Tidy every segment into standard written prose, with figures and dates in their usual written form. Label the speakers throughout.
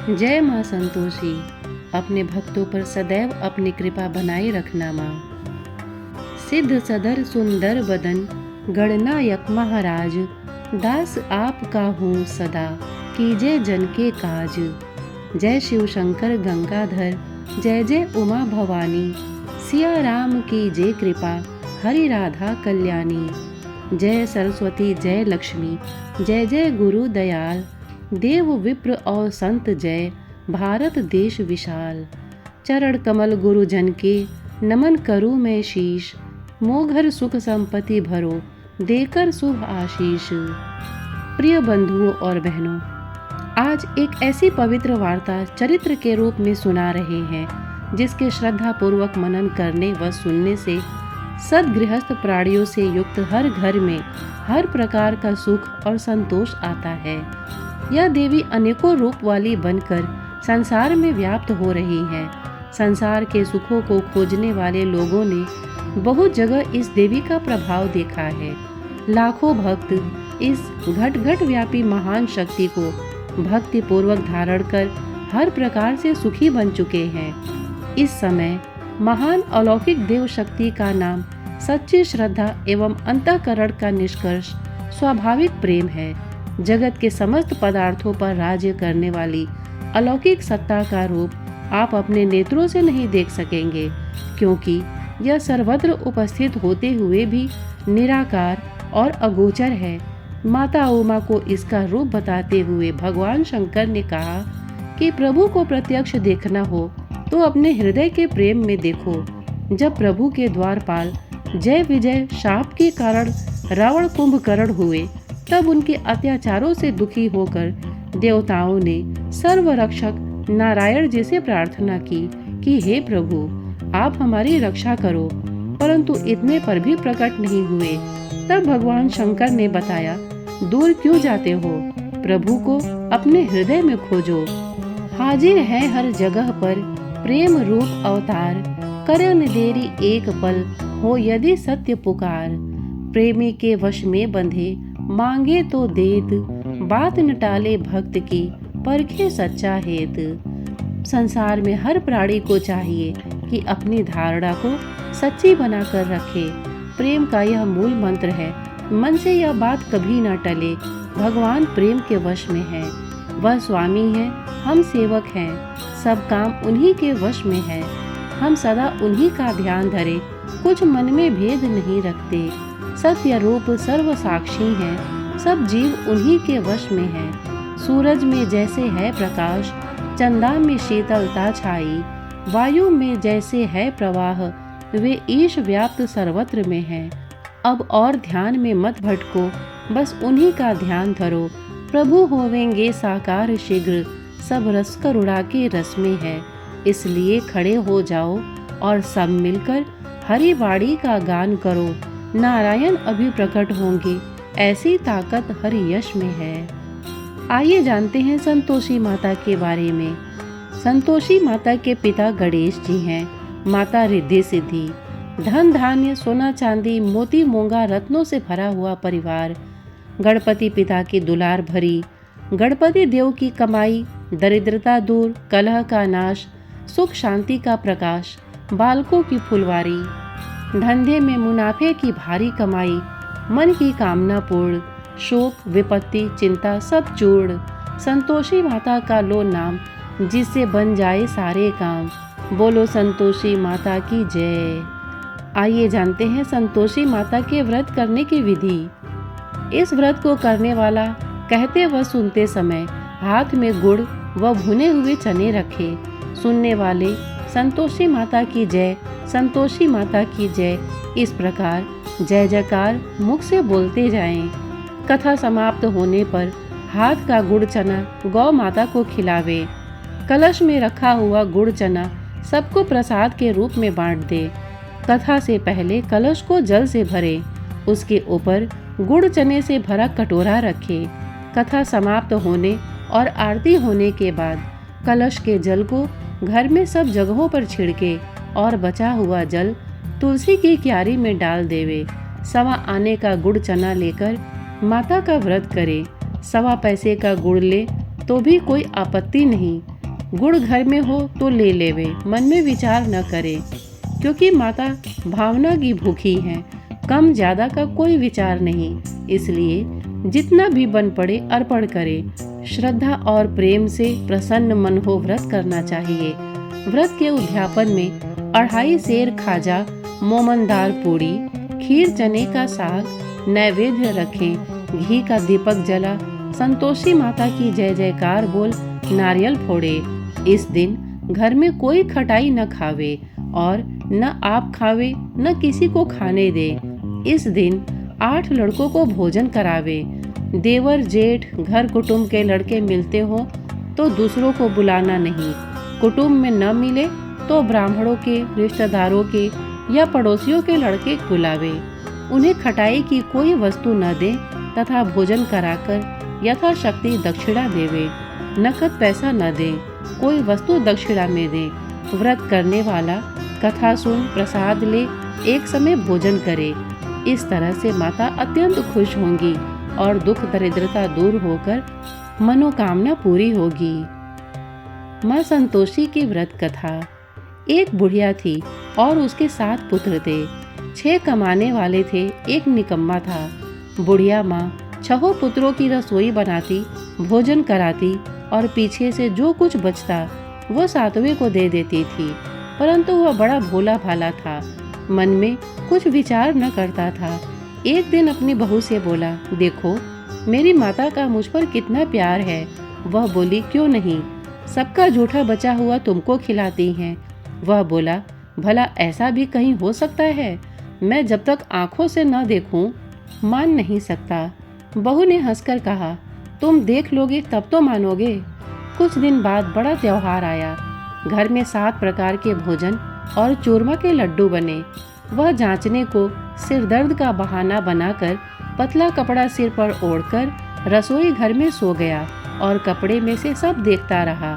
Speaker 1: जय माँ संतोषी, अपने भक्तों पर सदैव अपनी कृपा बनाए रखना माँ। सिद्ध सदर सुंदर बदन गणनायक महाराज, दास आपका हूँ सदा, कीजय जन के काज। जय शिव शंकर गंगाधर, जय जय उमा भवानी, सिया राम की जय कृपा, हरि राधा कल्याणी। जय सरस्वती जय लक्ष्मी, जय जय गुरु दयाल, देव विप्र और संत जय, भारत देश विशाल। चरण कमल गुरु जन के, नमन करूँ मैं शीश, मोघर सुख संपत्ति भरो, देकर शुभ आशीष। प्रिय बंधुओं और बहनों, आज एक ऐसी पवित्र वार्ता चरित्र के रूप में सुना रहे हैं, जिसके श्रद्धा पूर्वक मनन करने व सुनने से सद्गृहस्थ प्राणियों से युक्त हर घर में हर प्रकार का सुख और संतोष आता है। यह देवी अनेकों रूप वाली बनकर संसार में व्याप्त हो रही है। संसार के सुखों को खोजने वाले लोगों ने बहुत जगह इस देवी का प्रभाव देखा है। लाखों भक्त इस घट घट व्यापी महान शक्ति को भक्ति पूर्वक धारण कर हर प्रकार से सुखी बन चुके हैं। इस समय महान अलौकिक देव शक्ति का नाम सच्ची श्रद्धा एवं अंतःकरण का निष्कर्ष स्वाभाविक प्रेम है। जगत के समस्त पदार्थों पर राज्य करने वाली अलौकिक सत्ता का रूप आप अपने नेत्रों से नहीं देख सकेंगे, क्योंकि यह सर्वत्र उपस्थित होते हुए भी निराकार और अगोचर है। माता उमा को इसका रूप बताते हुए भगवान शंकर ने कहा कि प्रभु को प्रत्यक्ष देखना हो तो अपने हृदय के प्रेम में देखो। जब प्रभु के द्वारपाल जय विजय शाप के कारण रावण कुंभकर्ण हुए, तब उनके अत्याचारों से दुखी होकर देवताओं ने सर्वरक्षक नारायण जी से प्रार्थना की कि हे प्रभु, आप हमारी रक्षा करो, परंतु इतने पर भी प्रकट नहीं हुए। तब भगवान शंकर ने बताया, दूर क्यों जाते हो, प्रभु को अपने हृदय में खोजो। हाजिर है हर जगह पर प्रेम रूप अवतार, करन देरी एक पल हो यदि सत्य पुकार। प्रेमी के वश में बंधे मांगे तो देत, बात न टाले भक्त की परखे सच्चा हेत। संसार में हर प्राणी को चाहिए कि अपनी धारणा को सच्ची बनाकर रखे। प्रेम का यह मूल मंत्र है। मन से यह बात कभी न टले, भगवान प्रेम के वश में है। वह स्वामी है, हम सेवक हैं, सब काम उन्हीं के वश में है। हम सदा उन्हीं का ध्यान धरे, कुछ मन में भेद नहीं रखते। सत्य रूप सर्व साक्षी है, सब जीव उन्हीं के वश में है। सूरज में जैसे है प्रकाश, चंदा में शीतलता छाई, वायु में जैसे है प्रवाह, वे ईश व्याप्त सर्वत्र में है। अब और ध्यान में मत भटको, बस उन्हीं का ध्यान धरो। प्रभु होवेंगे साकार शीघ्र, सब रस करुणा के रस में है। इसलिए खड़े हो जाओ और सब मिलकर हरि वाणी का गान करो। नारायण अभी प्रकट होंगे, ऐसी ताकत हरि यश में है। आइए जानते हैं संतोषी माता के बारे में। संतोषी माता के पिता गणेश जी हैं, माता रिद्धि सिद्धि। धन धान्य सोना चांदी मोती मूंगा रत्नों से भरा हुआ परिवार। गणपति पिता की दुलार भरी, गणपति देव की कमाई, दरिद्रता दूर, कलह का नाश, सुख शांति का प्रकाश, बालकों की फुलवारी। धंधे में मुनाफे की भारी कमाई, मन की कामना पूर्ण, शोक विपत्ति चिंता सब चूर्ण। संतोषी माता का लो नाम, जिससे बन जाए सारे काम। बोलो संतोषी माता की जय। आइए जानते हैं संतोषी माता के व्रत करने की विधि। इस व्रत को करने वाला कहते व सुनते समय हाथ में गुड़ व भुने हुए चने रखे। सुनने वाले संतोषी माता की जय, संतोषी माता की जय, इस प्रकार जय जयकार मुख से बोलते जाएं। कथा समाप्त होने पर हाथ का गुड़ चना गौ माता को खिलावे। कलश में रखा हुआ गुड़ चना सबको प्रसाद के रूप में बांट दे। कथा से पहले कलश को जल से भरे, उसके ऊपर गुड़ चने से भरा कटोरा रखे। कथा समाप्त होने और आरती होने के बाद कलश के जल को घर में सब जगहों पर छिड़के और बचा हुआ जल तुलसी की क्यारी में डाल देवे। सवा आने का गुड़ चना लेकर माता का व्रत करे। 1.25 पैसे का गुड़ ले तो भी कोई आपत्ति नहीं। गुड़ घर में हो तो ले लेवे, मन में विचार न करे, क्योंकि माता भावना की भूखी है, कम ज्यादा का कोई विचार नहीं। इसलिए जितना भी बन पड़े अर्पण करे। श्रद्धा और प्रेम से प्रसन्न मन हो व्रत करना चाहिए। व्रत के उद्यापन में 2.5 सेर खाजा, मोमनदार पूड़ी, खीर, चने का साग नैवेद्य रखें, घी का दीपक जला, संतोषी माता की जय जयकार बोल, नारियल फोड़े। इस दिन घर में कोई खटाई न खावे और न आप खावे न किसी को खाने दे। इस दिन 8 लड़कों को भोजन करावे। देवर जेठ घर कुटुंब के लड़के मिलते हो तो दूसरों को बुलाना नहीं। कुटुंब में न मिले तो ब्राह्मणों के, रिश्तेदारों के या पड़ोसियों के लड़के बुलावे। उन्हें खटाई की कोई वस्तु न दे तथा भोजन कराकर यथाशक्ति दक्षिणा देवे। नकद पैसा न दे, कोई वस्तु दक्षिणा में दे। व्रत करने वाला कथा सुन, प्रसाद ले, एक समय भोजन करे। इस तरह से माता अत्यंत खुश होंगी और दुख दरिद्रता दूर होकर मनोकामना पूरी होगी। माँ संतोषी की व्रत कथा। एक बुढ़िया थी और उसके 7 पुत्र थे। 6 कमाने वाले थे, एक निकम्मा था। बुढ़िया माँ 6 पुत्रों की रसोई बनाती, भोजन कराती और पीछे से जो कुछ बचता वो 7वें को दे देती थी। परंतु वह बड़ा भोला भाला था, मन में कुछ विचार न करता था। एक दिन अपनी बहू से बोला, देखो मेरी माता का मुझ पर कितना प्यार है। वह बोली, क्यों नहीं, सबका जूठा बचा हुआ तुमको खिलाती हैं। वह बोला, भला ऐसा भी कहीं हो सकता है? मैं जब तक आंखों से न देखूं मान नहीं सकता। बहू ने हंसकर कहा, तुम देख लोगे तब तो मानोगे। कुछ दिन बाद बड़ा त्योहार आया। घर में 7 प्रकार के भोजन और चूरमा के लड्डू बने। वह जांचने को सिर दर्द का बहाना बनाकर पतला कपड़ा सिर पर ओढ़कर रसोई घर में सो गया और कपड़े में से सब देखता रहा।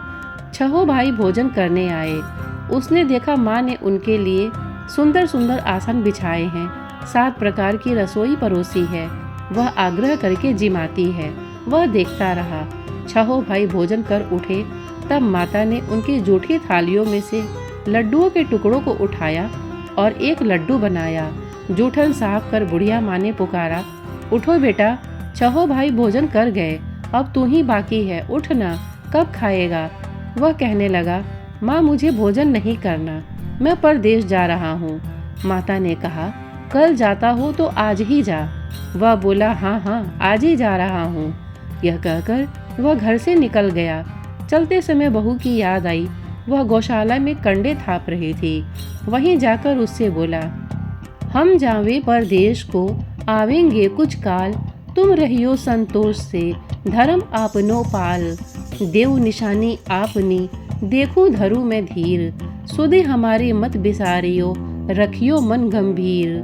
Speaker 1: 6 भाई भोजन करने आए। उसने देखा माँ ने उनके लिए सुंदर सुंदर आसन बिछाए हैं, 7 प्रकार की रसोई परोसी है। वह आग्रह करके जिमाती है। वह देखता रहा। 6 भाई भोजन कर उठे, तब माता ने उनकी जूठी थालियों में से लड्डुओं के टुकड़ों को उठाया और एक लड्डू बनाया। जूठन साफ कर बुढ़िया माँ ने पुकारा, उठो बेटा, 6 भाई भोजन कर गए, अब तू ही बाकी है, उठ ना, कब खाएगा? वह कहने लगा, माँ मुझे भोजन नहीं करना, मैं परदेश जा रहा हूँ। माता ने कहा, कल जाता हो तो आज ही जा। वह बोला, हाँ हाँ आज ही जा रहा हूँ। यह कहकर वह घर से निकल गया। चलते समय बहू की याद आई। वह गौशाला में कंडे थाप रही थी। वहीं जाकर उससे बोला, हम जावे परदेश को, आवेंगे कुछ काल, तुम रहियो संतोष से, धर्म आपनो पाल। देव निशानी आपनी, देखूं धरू मैं धीर, सुधे हमारे मत बिसारियो, रखियो मन गंभीर।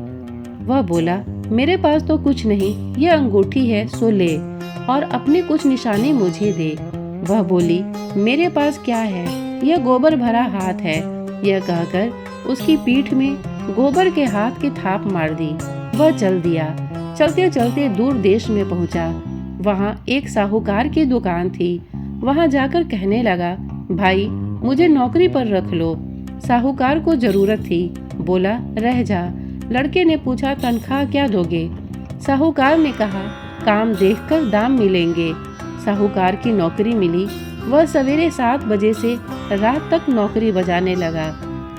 Speaker 1: वह बोला, मेरे पास तो कुछ नहीं, ये अंगूठी है सो ले, और अपने कुछ निशानी मुझे दे। वह बोली, मेरे पास क्या है, यह गोबर भरा हाथ है। यह कहकर उसकी पीठ में गोबर के हाथ की थाप मार दी। वह चल दिया। चलते चलते दूर देश में पहुंचा। वहां एक साहूकार की दुकान थी। वहां जाकर कहने लगा, भाई मुझे नौकरी पर रख लो। साहूकार को जरूरत थी। बोला, रह जा। लड़के ने पूछा, तनख्वाह क्या दोगे? साहूकार ने कहा, काम देखकर दाम मिलेंगे। साहूकार की नौकरी मिली। वह सवेरे 7 बजे से रात तक नौकरी बजाने लगा।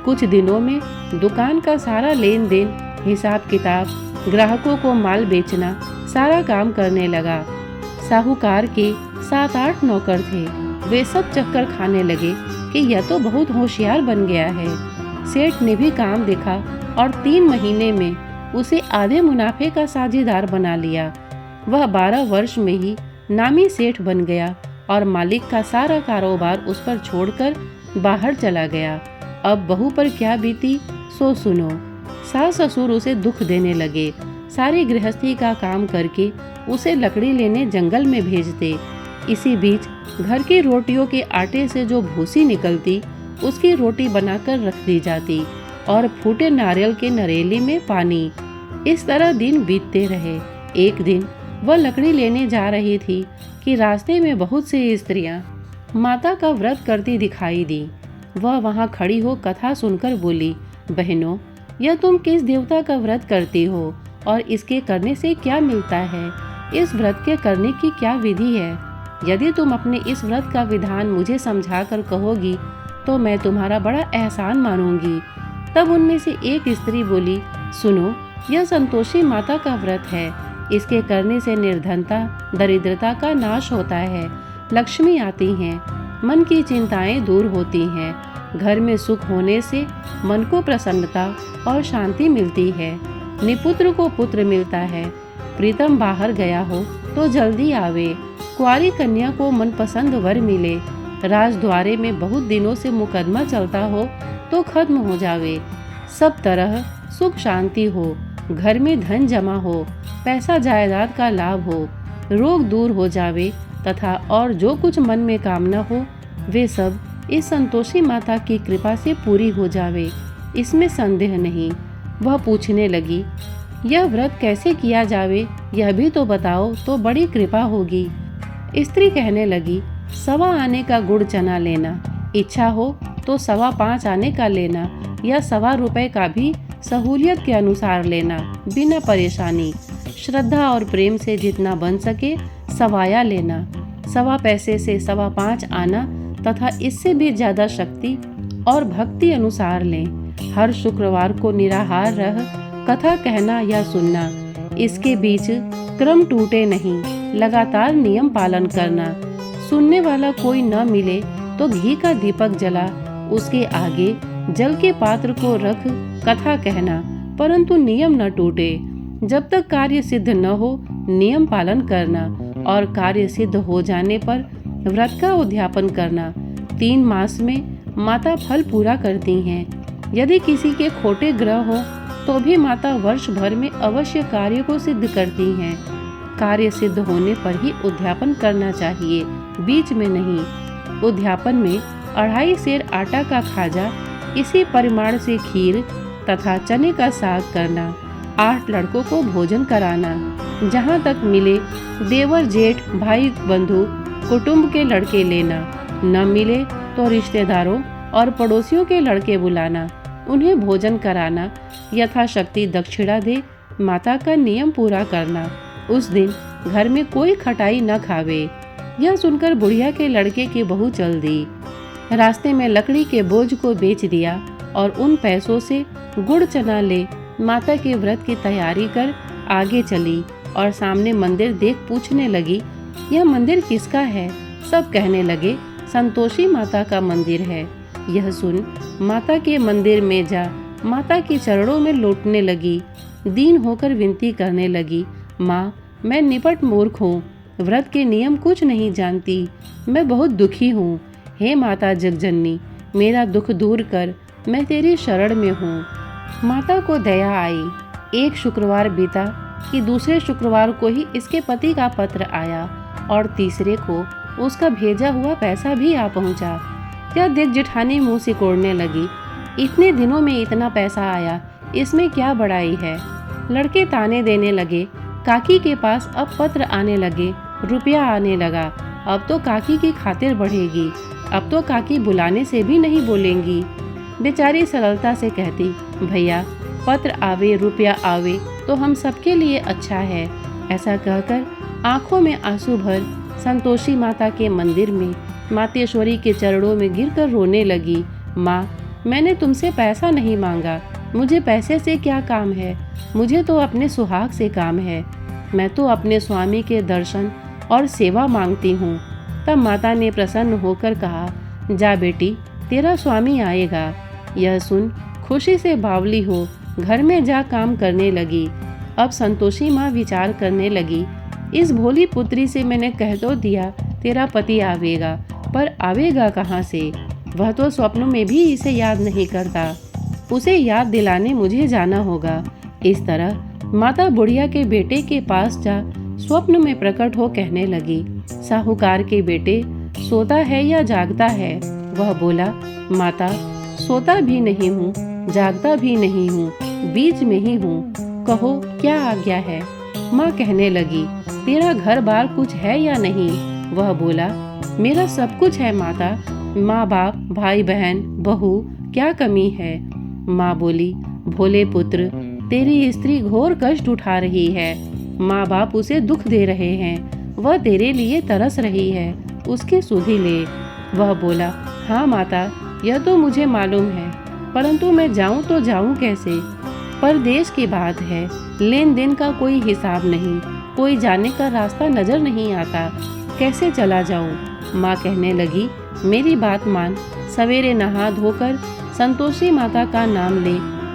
Speaker 1: कुछ दिनों में दुकान का सारा लेन देन, हिसाब किताब, ग्राहकों को माल बेचना, सारा काम करने लगा। साहूकार के 7-8 नौकर थे। वे सब चक्कर खाने लगे कि यह तो बहुत होशियार बन गया है। सेठ ने भी काम देखा और 3 महीने में उसे आधे मुनाफे का साझेदार बना लिया। वह 12 वर्ष में ही नामी सेठ बन गया और मालिक का सारा कारोबार उस पर छोड़कर बाहर चला गया। अब बहू पर क्या बीती सो सुनो। सास ससुर उसे दुख देने लगे। सारी गृहस्थी का काम करके उसे लकड़ी लेने जंगल में भेजते। इसी बीच घर की रोटियों के आटे से जो भूसी निकलती, उसकी रोटी बनाकर रख दी जाती और फूटे नारियल के नरेली में पानी। इस तरह दिन बीतते रहे। एक दिन वह लकड़ी लेने जा रही थी कि रास्ते में बहुत सी स्त्रियां माता का व्रत करती दिखाई दी। वह वहां खड़ी हो कथा सुनकर बोली, बहनों, यह तुम किस देवता का व्रत करती हो और इसके करने से क्या मिलता है? इस व्रत के करने की क्या विधि है? यदि तुम अपने इस व्रत का विधान मुझे समझाकर कहोगी तो मैं तुम्हारा बड़ा एहसान मानूंगी। तब उनमें से एक स्त्री बोली, सुनो, यह संतोषी माता का व्रत है। इसके करने से निर्धनता, दरिद्रता का नाश होता है, लक्ष्मी आती हैं, मन की चिंताएं दूर होती हैं, घर में सुख होने से मन को प्रसन्नता और शांति मिलती है, निपुत्र को पुत्र मिलता है, प्रीतम बाहर गया हो तो जल्दी आवे, कुंवारी कन्या को मनपसंद वर मिले, राजद्वारे में बहुत दिनों से मुकदमा चलता हो तो खत्म हो जावे, सब तरह सुख शांति हो, घर में धन जमा हो, पैसा जायदाद का लाभ हो, रोग दूर हो जावे तथा और जो कुछ मन में कामना हो वे सब इस संतोषी माता की कृपा से पूरी हो जावे, इसमें संदेह नहीं। वह पूछने लगी, यह व्रत कैसे किया जावे, यह भी तो बताओ तो बड़ी कृपा होगी। स्त्री कहने लगी, 1.25 आने का गुड़ चना लेना, इच्छा हो तो 5.25 आने का लेना या 1.25 रुपए का भी सहूलियत के अनुसार लेना, बिना परेशानी। श्रद्धा और प्रेम से जितना बन सके सवाया लेना, 1.25 पैसे से 5.25 आना तथा इससे भी ज्यादा शक्ति और भक्ति अनुसार लें। हर शुक्रवार को निराहार रह कथा कहना या सुनना, इसके बीच क्रम टूटे नहीं, लगातार नियम पालन करना। सुनने वाला कोई न मिले तो घी का दीपक जला उसके आगे जल के पात्र को रख कथा कहना, परंतु नियम न टूटे। जब तक कार्य सिद्ध न हो नियम पालन करना और कार्य सिद्ध हो जाने पर व्रत का उद्यापन करना। 3 मास में माता फल पूरा करती हैं। यदि किसी के खोटे ग्रह हो तो भी माता वर्ष भर में अवश्य कार्य को सिद्ध करती हैं। कार्य सिद्ध होने पर ही उद्यापन करना चाहिए, बीच में नहीं। उद्यापन में 2.5 सेर आटा का खाजा, इसी परिमाण से खीर तथा चने का साग करना, 8 लड़कों को भोजन कराना, जहाँ तक मिले देवर जेठ भाई बंधु कुटुंब के लड़के लेना, न मिले तो रिश्तेदारों और पड़ोसियों के लड़के बुलाना, उन्हें भोजन कराना, यथाशक्ति दक्षिणा दे माता का नियम पूरा करना। उस दिन घर में कोई खटाई न खावे। यह सुनकर बुढ़िया के लड़के की बहू चल दी। रास्ते में लकड़ी के बोझ को बेच दिया और उन पैसों से गुड़ चना ले माता के व्रत की तैयारी कर आगे चली और सामने मंदिर देख पूछने लगी, यह मंदिर किसका है? सब कहने लगे, संतोषी माता का मंदिर है। यह सुन माता के मंदिर में जा माता के चरणों में लौटने लगी, दीन होकर विनती करने लगी, माँ, मैं निपट मूर्ख हूँ, व्रत के नियम कुछ नहीं जानती, मैं बहुत दुखी हूँ। हे माता जगजननी, मेरा दुख दूर कर, मैं तेरी शरण में हूँ। माता को दया आई। एक शुक्रवार बीता कि दूसरे शुक्रवार को ही इसके पति का पत्र आया और तीसरे को उसका भेजा हुआ पैसा भी आ पहुंचा। यह देख जेठानी मुंह सिकोड़ने लगी, इतने दिनों में इतना पैसा आया, इसमें क्या बड़ाई है। लड़के ताने देने लगे, काकी के पास अब पत्र आने लगे, रुपया आने लगा, अब तो काकी की खातिर बढ़ेगी, अब तो काकी बुलाने से भी नहीं बोलेंगी। बेचारी सरलता से कहती, भैया पत्र आवे रुपया आवे तो हम सबके लिए अच्छा है। ऐसा कहकर आंखों में आंसू भर संतोषी माता के मंदिर में मातेश्वरी के चरणों में गिरकर रोने लगी। माँ, मैंने तुमसे पैसा नहीं मांगा, मुझे पैसे से क्या काम है, मुझे तो अपने सुहाग से काम है, मैं तो अपने स्वामी के दर्शन और सेवा मांगती हूँ। तब माता ने प्रसन्न होकर कहा, जा बेटी, तेरा स्वामी आएगा। यह सुन खुशी से बावली हो घर में जा काम करने लगी। अब संतोषी माँ विचार करने लगी, इस भोली पुत्री से मैंने कह तो दिया तेरा पति आवेगा, पर आवेगा कहाँ से? वह तो स्वप्न में भी इसे याद नहीं करता, उसे याद दिलाने मुझे जाना होगा। इस तरह माता बुढ़िया के बेटे के पास जा स्वप्न में प्रकट हो कहने लगी, साहूकार के बेटे, सोता है या जागता है? वह बोला, माता, सोता भी नहीं हूँ, जागता भी नहीं हूँ, बीच में ही हूँ, कहो क्या आज्ञा है? माँ कहने लगी, तेरा घर बार कुछ है या नहीं? वह बोला, मेरा सब कुछ है माता, माँ बाप, भाई बहन, बहू, क्या कमी है? माँ बोली, भोले पुत्र, तेरी स्त्री घोर कष्ट उठा रही है। माँ बाप उसे दुख दे रहे हैं, वह तेरे लिए तरस रही है, उसकी सुधि ले। वह बोला, हाँ माता, यह तो मुझे मालूम है, परंतु मैं जाऊं तो जाऊं कैसे? परदेश की बात है, लेन देन का कोई हिसाब नहीं, कोई जाने का रास्ता नजर नहीं आता, कैसे चला जाऊं? माँ कहने लगी, मेरी बात मान, सवेरे नहा धोकर संतोषी माता का नाम ले,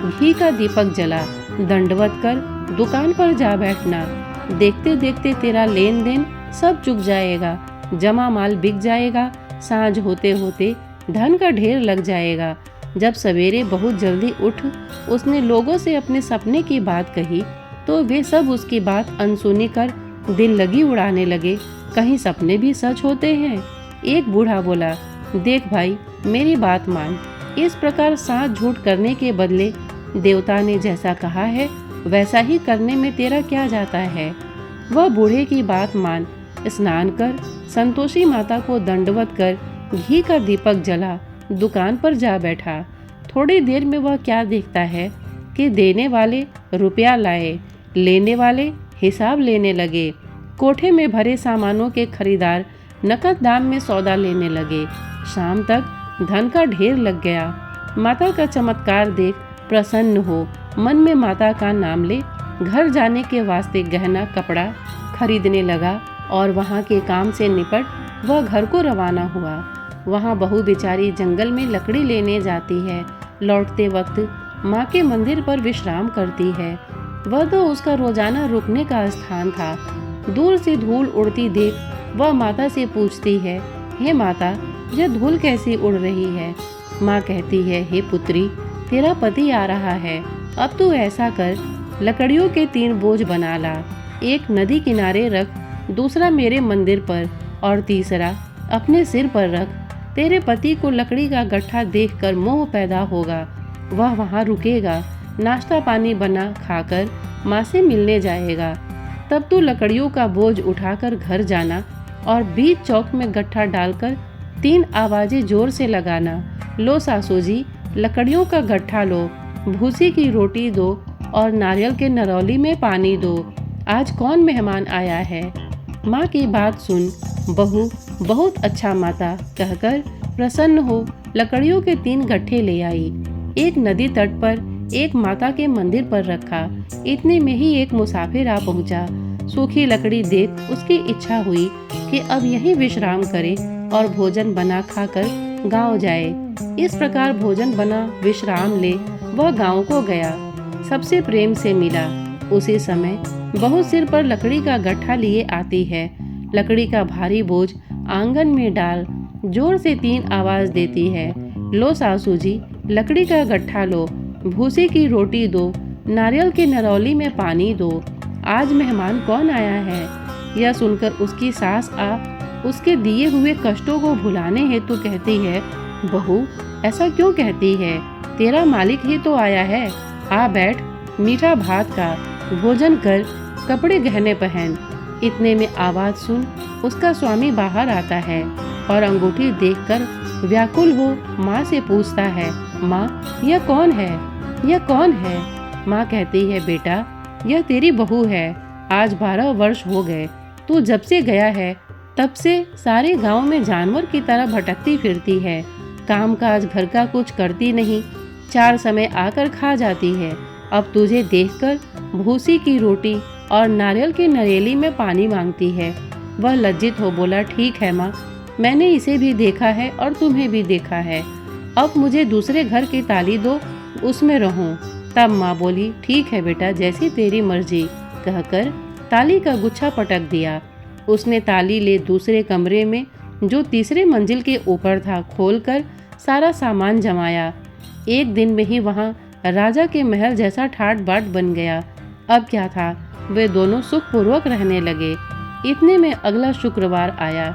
Speaker 1: घी का दीपक जला, दंडवत कर दुकान पर जा बैठना। देखते देखते तेरा लेन देन सब चुक जाएगा, जमा माल बिक जाएगा, सांझ होते होते धन का ढेर लग जाएगा। जब सवेरे बहुत जल्दी उठ उसने लोगों से अपने सपने की बात कही तो वे सब उसकी बात अनसुनी कर दिल लगी उड़ाने लगे। कहीं सपने भी सच होते हैं? एक बूढ़ा बोला, देख भाई, मेरी बात मान, इस प्रकार साथ झूठ करने के बदले देवता ने जैसा कहा है वैसा ही करने में तेरा क्या जाता है? वह बूढ़े की बात मान, स्नान कर संतोषी माता को दंडवत कर घी का दीपक जला दुकान पर जा बैठा। थोड़ी देर में वह क्या देखता है कि देने वाले रुपया लाए, लेने वाले हिसाब लेने लगे। कोठे में भरे सामानों के खरीदार नकद दाम में सौदा लेने लगे। शाम तक धन का ढेर लग गया। माता का चमत्कार देख प्रसन्न हो मन में माता का नाम ले घर जाने के वास्ते गहना कपड़ा खरीदने लगा और वहाँ के काम से निपट वह घर को रवाना हुआ। वहाँ बहू बेचारी जंगल में लकड़ी लेने जाती है। लौटते वक्त माँ के मंदिर पर विश्राम करती है। वह तो उसका रोजाना रुकने का स्थान था। दूर से धूल उड़ती देख वह माता से पूछती है, हे माता, यह धूल कैसी उड़ रही है? माँ कहती है, हे पुत्री, तेरा पति आ रहा है, अब तू ऐसा कर, लकड़ियों के 3 बोझ बना ला, एक नदी किनारे रख, दूसरा मेरे मंदिर पर और तीसरा अपने सिर पर रख। तेरे पति को लकड़ी का गट्ठा देखकर मोह पैदा होगा, वह वहाँ रुकेगा, नाश्ता पानी बना खाकर माँ से मिलने जाएगा। तब तू लकड़ियों का बोझ उठाकर घर जाना और बीच चौक में गट्ठा डालकर 3 आवाजें जोर से लगाना, लो सासू जी, लकड़ियों का गट्ठा लो, भूसी की रोटी दो और नारियल के नरौली में पानी दो, आज कौन मेहमान आया है? माँ की बात सुन बहू बहुत अच्छा माता कहकर प्रसन्न हो लकड़ियों के 3 गट्ठे ले आई। एक नदी तट पर, एक माता के मंदिर पर रखा। इतने में ही एक मुसाफिर आ पहुंचा। सूखी लकड़ी देख उसकी इच्छा हुई कि अब यहीं विश्राम करे और भोजन बना खाकर गांव जाए। इस प्रकार भोजन बना विश्राम ले वह गांव को गया। सबसे प्रेम से मिला। उसी समय बहू सिर पर लकड़ी का गट्ठा लिए आती है। लकड़ी का भारी बोझ आंगन में डाल जोर से 3 आवाज देती है, लो सासू जी, लकड़ी का गट्ठा लो, भूसी की रोटी दो, नारियल के नरौली में पानी दो, आज मेहमान कौन आया है? यह सुनकर उसकी सास आ उसके दिए हुए कष्टों को भुलाने हेतु कहती है, बहू ऐसा क्यों कहती है? तेरा मालिक ही तो आया है, आ बैठ, मीठा भात का भोजन कर, कपड़े गहने पहन। इतने में आवाज सुन उसका स्वामी बाहर आता है और अंगूठी देखकर व्याकुल हो माँ से पूछता है, माँ यह कौन है? यह कौन है? माँ कहती है, बेटा यह तेरी बहू है। आज 12 वर्ष हो गए, तू जब से गया है तब से सारे गांव में जानवर की तरह भटकती फिरती है। काम काज घर का कुछ करती नहीं, 4 समय आकर खा जाती है। अब तुझे देखकर भूसी की रोटी और नारियल की नरेली में पानी मांगती है। वह लज्जित हो बोला, ठीक है माँ, मैंने इसे भी देखा है और तुम्हें भी देखा है। अब मुझे दूसरे घर की ताली दो, उसमें रहूं। तब माँ बोली, ठीक है बेटा, जैसी तेरी मर्जी कहकर ताली का गुच्छा पटक दिया। उसने ताली ले दूसरे कमरे में जो तीसरे मंजिल के ऊपर था खोलकर सारा सामान जमाया। एक दिन में ही वहाँ राजा के महल जैसा ठाट बाट बन गया। अब क्या था, वे दोनों सुखपूर्वक रहने लगे। इतने में अगला शुक्रवार आया।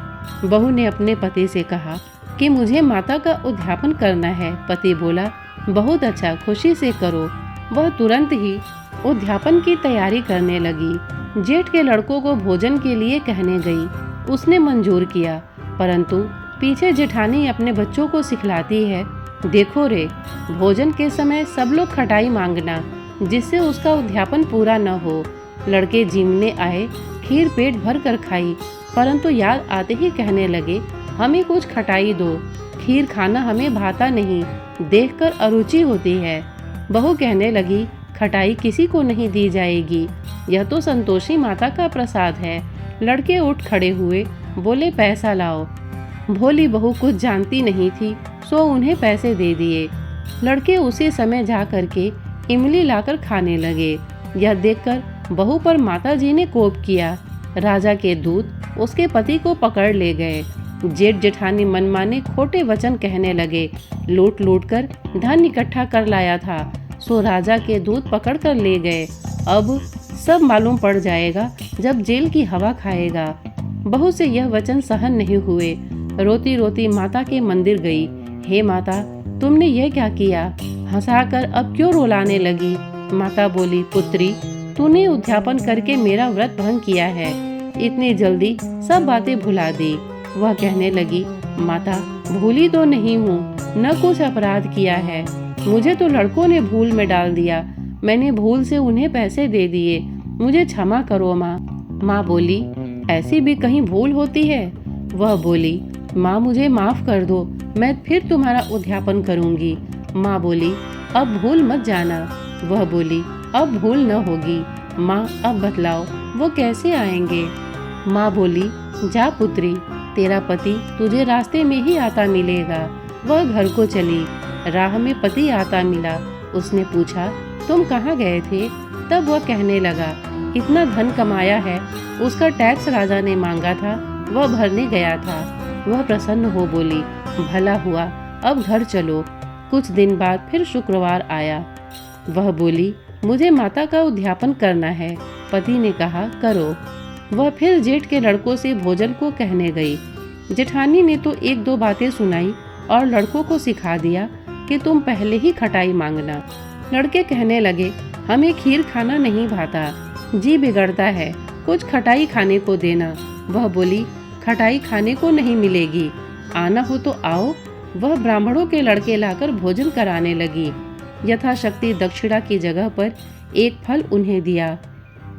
Speaker 1: बहू ने अपने पति से कहा कि मुझे माता का उद्यापन करना है। पति बोला, बहुत अच्छा, खुशी से करो। वह तुरंत ही उद्यापन की तैयारी करने लगी। जेठ के लड़कों को भोजन के लिए कहने गई। उसने मंजूर किया। परंतु पीछे जेठानी अपने बच्चों को सिखलाती है, देखो रे, भोजन के समय सब लोग खटाई मांगना, जिससे उसका उद्यापन पूरा न हो। लड़के जिमने आए, खीर पेट भर कर खाई, परंतु याद आते ही कहने लगे, हमें कुछ खटाई दो, खीर खाना हमें भाता नहीं, देखकर अरुचि होती है। बहू कहने लगी, खटाई किसी को नहीं दी जाएगी, यह तो संतोषी माता का प्रसाद है। लड़के उठ खड़े हुए, बोले पैसा लाओ। भोली बहू कुछ जानती नहीं थी, सो उन्हें पैसे दे दिए। लड़के उसी समय जा करके इमली लाकर खाने लगे। यह देखकर बहू पर माताजी ने कोप किया। राजा के दूत उसके पति को पकड़ ले गए। जेठ जेठानी मनमाने खोटे वचन कहने लगे, लूट लूट कर धन इकट्ठा कर लाया था, सो राजा के दूत पकड़ कर ले गए। अब सब मालूम पड़ जाएगा जब जेल की हवा खाएगा। बहू से यह वचन सहन नहीं हुए। रोती रोती माता के मंदिर गई। हे माता, तुमने यह क्या किया? हंसाकर अब क्यों रुलाने लगी? माता बोली, पुत्री, तूने उद्यापन करके मेरा व्रत भंग किया है, इतनी जल्दी सब बातें भुला दी। वह कहने लगी, माता, भूली तो नहीं हूँ, न कुछ अपराध किया है, मुझे तो लड़कों ने भूल में डाल दिया, मैंने भूल से उन्हें पैसे दे दिए, मुझे क्षमा करो माँ। माँ बोली, ऐसी भी कहीं भूल होती है? वह बोली, माँ मुझे माफ कर दो, मैं फिर तुम्हारा उद्यापन करूँगी। माँ बोली, अब भूल मत जाना। वह बोली, अब भूल न होगी। माँ अब बतलाओ वो कैसे आएंगे? माँ बोली, जा पुत्री, तेरा पति तुझे रास्ते में ही आता मिलेगा। वह घर को चली। राह में पति आता मिला। उसने पूछा, तुम कहाँ गए थे? तब वह कहने लगा, इतना धन कमाया है, उसका टैक्स राजा ने मांगा था, वह भरने गया था। वह प्रसन्न हो बोली, भला हुआ, अब घर चलो। कुछ दिन बाद फिर शुक्रवार आया। वह बोली, मुझे माता का उद्यापन करना है। पति ने कहा, करो। वह फिर जेठ के लड़कों से भोजन को कहने गई। जेठानी ने तो एक दो बातें सुनाई और लड़कों को सिखा दिया कि तुम पहले ही खटाई मांगना। लड़के कहने लगे, हमें खीर खाना नहीं भाता, जी बिगड़ता है, कुछ खटाई खाने को देना। वह बोली, खटाई खाने को नहीं मिलेगी, आना हो तो आओ। वह ब्राह्मणों के लड़के लाकर भोजन कराने लगी। यथाशक्ति दक्षिणा की जगह पर एक फल उन्हें दिया।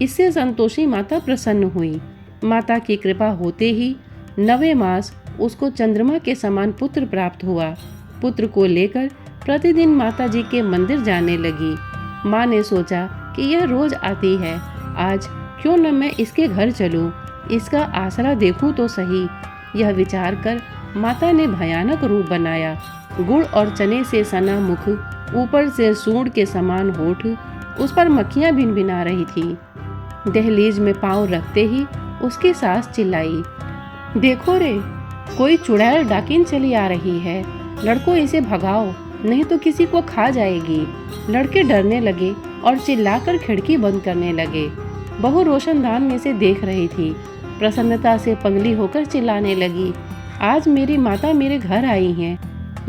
Speaker 1: इससे संतोषी माता प्रसन्न हुई। माता की कृपा होते ही 9वें मास उसको चंद्रमा के समान पुत्र प्राप्त हुआ। पुत्र को लेकर प्रतिदिन माता जी के मंदिर जाने लगी। माँ ने सोचा कि यह रोज आती है, आज क्यों न मैं इसके घर चलूं, इसका आसरा देखूं तो सही। यह विचार कर माता ने भयानक रूप बनाया। गुड़ और चने से सना मुख, ऊपर से सूंड के समान होठ, उस पर मक्खियां भिनभिना रही थी। दहलीज में पांव रखते ही उसकी सास चिल्लाई, देखो रे, कोई चुड़ैल डाकिन चली आ रही है, लड़कों इसे भगाओ, नहीं तो किसी को खा जाएगी। लड़के डरने लगे और चिल्लाकर खिड़की बंद करने लगे। बहू रोशनदान में से देख रही थी। प्रसन्नता से पगली होकर चिल्लाने लगी, आज मेरी माता मेरे घर आई हैं।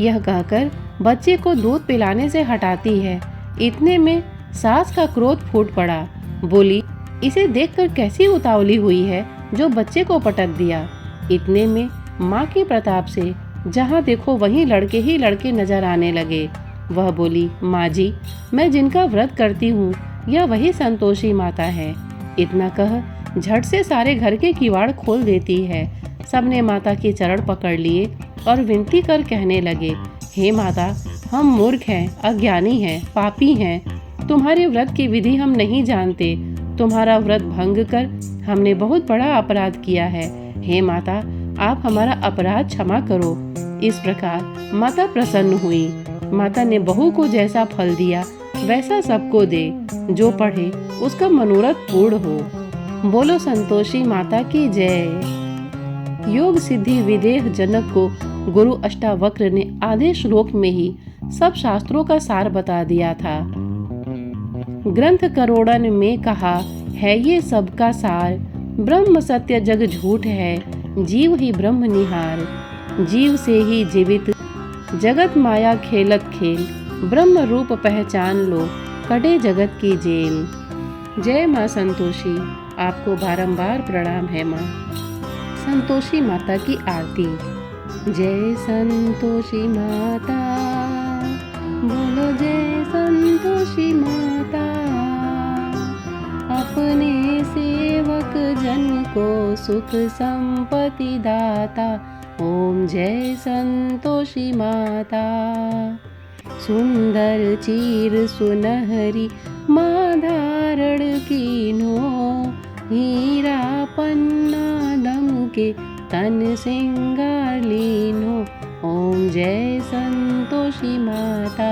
Speaker 1: यह कहकर बच्चे को दूध पिलाने से हटाती है। इतने में सास का क्रोध फूट पड़ा। बोली, इसे देखकर कैसी उतावली हुई है जो बच्चे को पटक दिया। इतने में माँ के प्रताप से जहाँ देखो वहीं लड़के ही लड़के नजर आने लगे। वह बोली, माँ जी, मैं जिनका व्रत करती हूँ यह वही संतोषी माता है। इतना कह झट से सारे घर के किवाड़ खोल देती है। सबने माता के चरण पकड़ लिए और विनती कर कहने लगे, हे माता, हम मूर्ख हैं, अज्ञानी हैं, पापी हैं। तुम्हारे व्रत की विधि हम नहीं जानते। तुम्हारा व्रत भंग कर हमने बहुत बड़ा अपराध किया है। हे माता, आप हमारा अपराध क्षमा करो। इस प्रकार माता प्रसन्न हुई। माता ने बहू को जैसा फल दिया वैसा सबको दे, जो पढ़े उसका मनोरथ पूर्ण हो। बोलो संतोषी माता की जय। योग सिद्धि विदेह जनक को गुरु अष्टावक्र ने आधे श्लोक में ही सब शास्त्रों का सार बता दिया था। ग्रंथ करोड़न में कहा है ये सबका सार, ब्रह्म सत्य जग झूठ है, जीव ही ब्रह्म निहार। जीव से ही जीवित जगत माया खेलत खेल, ब्रह्म रूप पहचान लो, कटे जगत की जेल। जय माँ संतोषी। आपको बारंबार प्रणाम है माँ। संतोषी माता की आरती। जय संतोषी माता, बोलो जय संतोषी माता। अपने सेवक जन को सुख संपत्ति दाता, ओम जय संतोषी माता। सुंदर चीर सुनहरी माँ धारण कीन्हो, हीरा पन्ना दम के तन सिंगार लीन्हो, ओम जय संतोषी माता।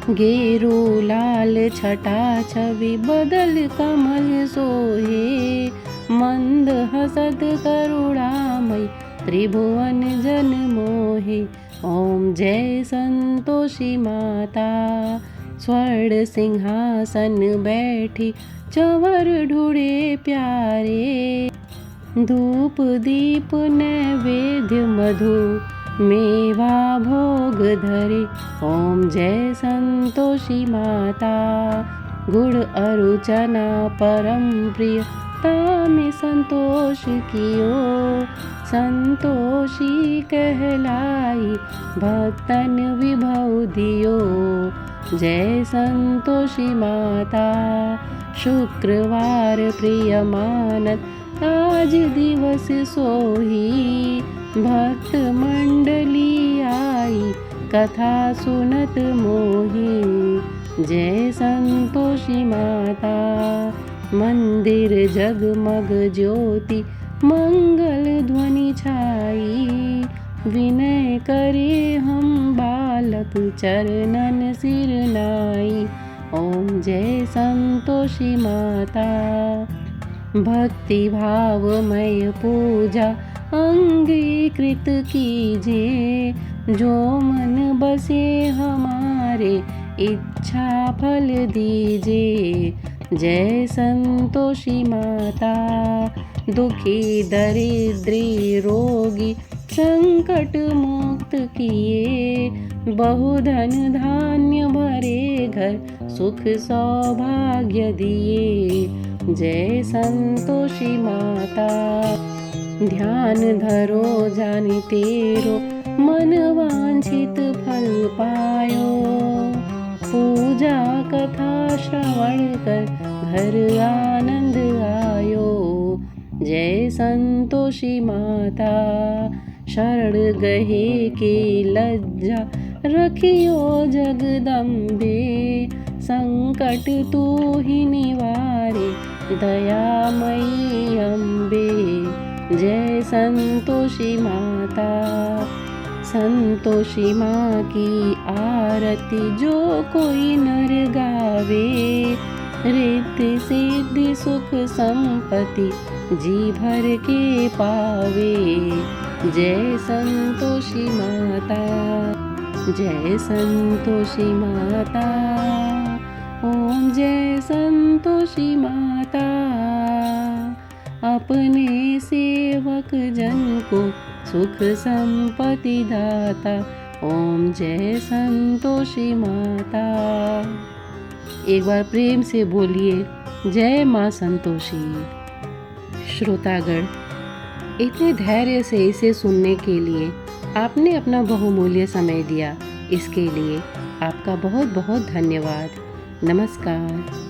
Speaker 1: गेरू लाल छटा छवि बदल कमल सोहे, मंद हसत करुणामय त्रिभुवन जन मोहे, ओम जय संतोषी माता। स्वर्ण सिंहासन बैठी चंवर ढूढ़े प्यारे, धूप दीप नैवेद्य मधु मेवा भोग धरे, ओम जय संतोषी माता। गुड़ अरु चना परम प्रिय तामे संतोष कियो, संतोषी कहलाई भक्तन विभव दियो, जय संतोषी माता। शुक्रवार प्रिय मानत आज दिवस सोही, भक्त मंडली आई कथा सुनत मोही, जय संतोषी माता। मंदिर जगमग ज्योति मंगल ध्वनि छाई, विनय करे हम बालक चरणन सिर नाई, ओम जय संतोषी माता। भक्ति भावमय पूजा अंगीकृत कीजिए, जो मन बसे हमारे इच्छा फल दीजिए, जय संतोषी माता। दुखी दरिद्री रोगी संकट मुक्त किए, बहुधन धान्य भरे घर सुख सौभाग्य दिए, जय संतोषी माता। ध्यान धरो जानि तेरो मन वांछित फल पायो, पूजा कथा श्रवण कर घर आनंद आयो, जय संतोषी माता। शरण गहे के लज्जा रखियो जगदम्बे, संकट तू ही निवारे दयामयी अम्बे, जय संतोषी माता। संतोषी माँ की आरती जो कोई नर गावे, रिद्धि सिद्धि सुख संपत्ति जी भर के पावे, जय संतोषी माता। जय संतोषी माता, ओम जय संतोषी माता। अपने सेवक जन को सुख संपत्ति दाता, ओम जय संतोषी माता। एक बार प्रेम से बोलिए, जय माँ संतोषी। श्रोतागण, इतने धैर्य से इसे सुनने के लिए आपने अपना बहुमूल्य समय दिया, इसके लिए आपका बहुत बहुत धन्यवाद। नमस्कार।